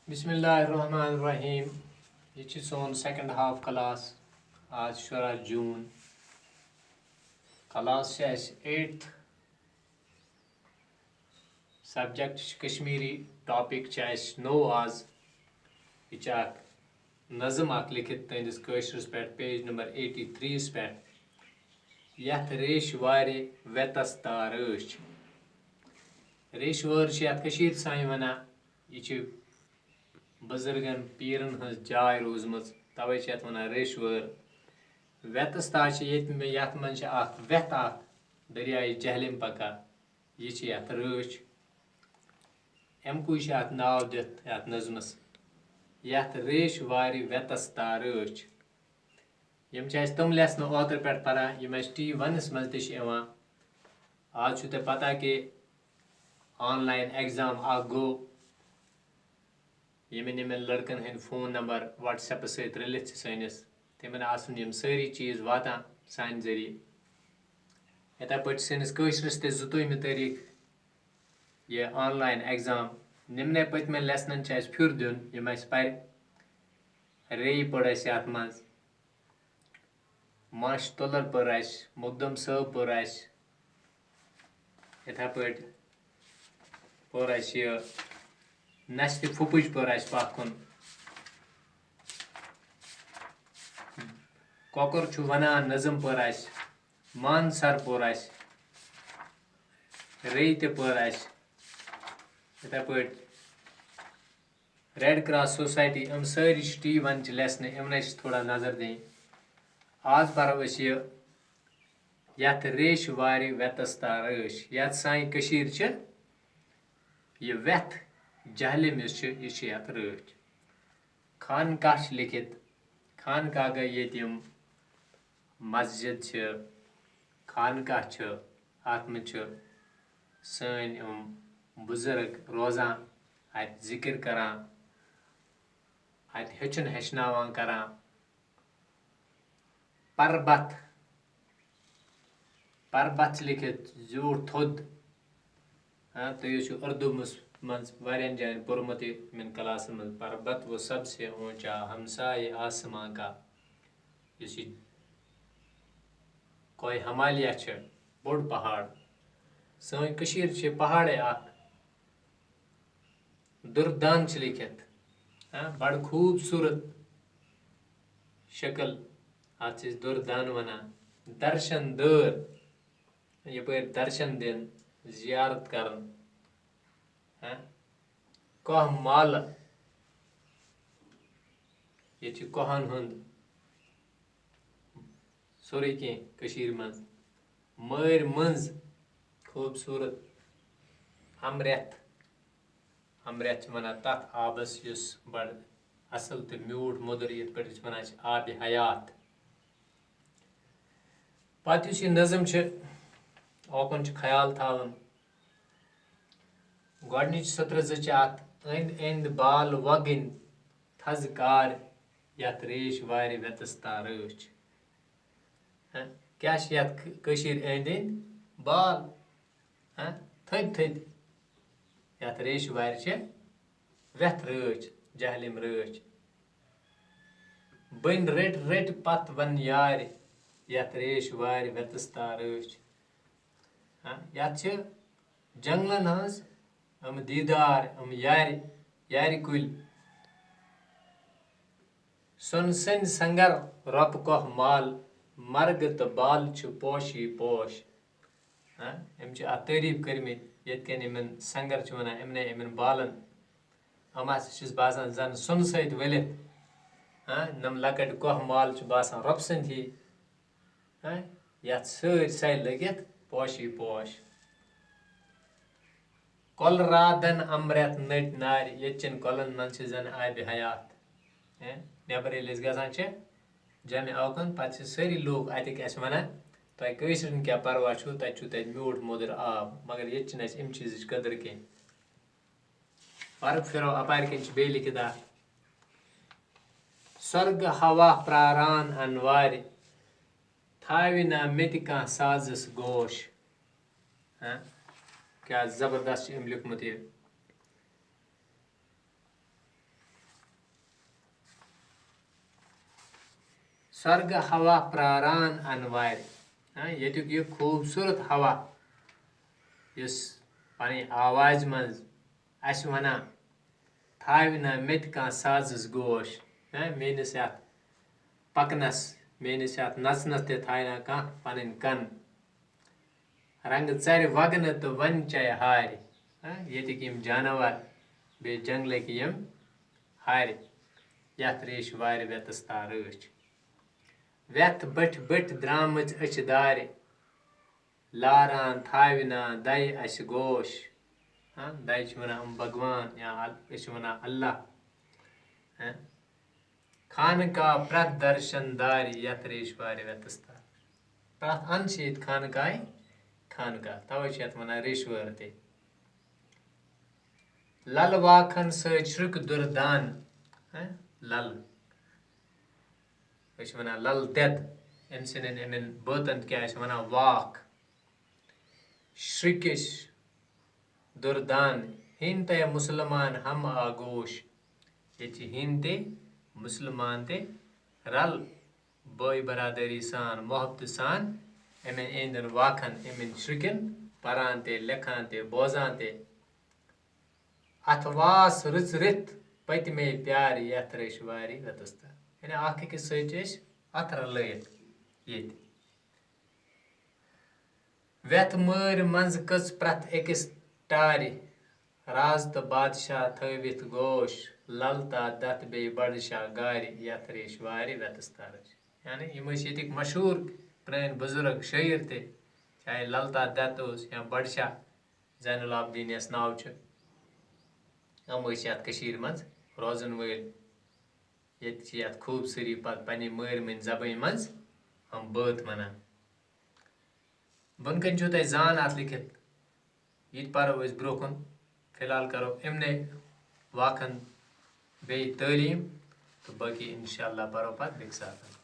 बिस्मिल्लाहिर्रहमानिर्रहीम। ये छ सोन सेकंड हाफ क्लास। आज 16 जून। क्लास छ अस 8th। सब्जेक्ट छ कश्मीरी। टॉपिक छ अस नो आज। ये छ नज़म लिखित तुंदिस कशरस पे पेज नंबर 83 पे। यथ रेश वारे वेतस तारश। रेश वार छ यथ कशीर साई वना। ये छ बुजुर्गन पीरन हज जाय रोजमज तवे यथ वन रेशवर। वेतस तार यथ मन वेत दरियाए जहलिम पका यह यथ रच अमुक नाव दित यथ नजमस यथ रेश वारि वेतस तारच। यम तम लेसन ओतर पे पान यम T1 मज तवा। आज ते पता कि ऑनलाइन एग्जाम गो यमन यमन लड़कन हंद फोन नंबर व्हाट्सएप सत रलित सनिस तिमन आसन सारी चीज वातान सान जरिए। इथे पे सनिस कशरस ते 2 तारीख ये ऑनलाइन एग्जाम निम्न पतमें लेसन फिर दिन यम पर रे पढ़ अत मज माश तुलर पर मुकदम सब पर इथे पे पर नस्त फुपज पर पखन कोकर वनान नजम पर मान सर पर रे पर इथे पे रेड क्रॉस सोसाइटी हम सारी T1 लेसन इमन थोड़ा नजर दिन। आज परो यथ रेश वारि वेतस तारश। यथ साई कशीर छ ये वेथ जहलिम यह यथ रच। खानकाह लिखित खानकाह गई ये मस्जिद खानकाह अत मे सन बुजुर्ग रोजान अत जिक्र करान अत हेचुन हेचनावान करान। पर्बत पर्बत लिखित जूठ थोद तो उर्दू मज वारियन जान पोर्मुत इन क्लासन मज। पर्बत वो सबसे ऊंचा हमसाए आसमां का। कोई हिमालय बोड़ पहाड़ सन कशीर पहाड़े दुर्दान लिखित बड़ खूबसूरत शक्ल अत दुर्दान वनान। दर्शन दर यपर दर्शन दिन जियारत करन कह माल ये कहन हंद सोरे कह मज मर मंज खूबसूरत अमृत अमृत वन तथ आबस बड़ असल तो म्यूठ मुदर ये वन आब हयात। पत यह नज़म ओकन ख्याल थावन गोडनिच सत्र अत अंद अंद बाल वगन थज कार यथ रेश वारि वेतस तारच। क्या यथ कशीर अंद अंद बाल थद थद यथ रेश वारि वेथ रच जहलिम रच। बन रट रट पत वन यार यथ रेश वारि वेतस तारच। यथ जंगलन हज दीदार यार कुल सुन सन संगर रप कह माल मर्ग तो बाल पोशी पोश। अम तारीफ करमित ये संगर वन इमन बालन हम बासान जन सुन सत वलित नम लकट कह माल बासान रप सद ही यथ सारे लगित पोशी पोश। कल रादन अमृत नट नार यचन कलन मन जन आब हयात। नबर गसान जम अवकन पे सारी लोग अतिक वन तुम कसरन क्या परवा तत म्यूठ मुदर आब मगर ये अम चीज कदर कह। पर फिर अपार कन बे लिखित स्वर्ग हवा प्रारान अनवार थावि ना मेत कह साजस गोश। क्या जबरदस्त लिखमुत। स्वर्ग हवा प्रारान अनवार येतुक ये खूबसूरत हवा युस पनी आवाज मज अस वनान थाविना मेत कह साजस गोश मेनिस यथ पकनस मेनिस यथ नचनस ते थायना कह पन कन रंग चर वगन तो वन चय हार येतिक यम जानवर बे जंगलक यम हार यथ रेश वार व्यतस्ता रच व्यथ बठ बठ द्रामच अच दार लारान थाविना दय अस गोश दय वनान भगवान या वना अल्लाह खान का प्रथ दर्शन दार यथ रेश वार व्यतस्ता प्रथ अन खानकाय खानका तवे यथ वनान रेशवर ते लल वाखन सृक दुर्दान लल वनान लल देद इन सिन इन बोतन क्या वनान वाक श्रिकिश दुर्दान हिंद मुसलमान हम आगोश ये हिंद ते मुसलमान ते रल बोई बरादरी सान मोहब्बत सान इमें एंदन वाखन इमें श्रिकन परान ते लेखान ते बोजान ते अथवास रुच रित पत में प्यार यथ रेशवारी व्यतस्ता यानी आख अकिस सच अथर लयत ये व्यथ मर मंज कच प्रथ अकिस टार राज तो बादशाह थवित गोश ललता दत बे बड़शाह गार यथ रेशवार व्यतस्ता यानी यम ये मशहूर प्रान बुजुर्ग शायर ते चाहे ललता दत या बड़शाह जैनुल आबदीन यस नाव हम यथ मज रोजन वल ये खूबसूरी पत पन्ने मरमन जबान मज हम बात वनान बन कन तुम जान अत लिखित ये परो ब्रोह फिलहाल करो इमने वाखन बे तालीम तो बाकी इंशाअल्लाह परो पत बेक साथ।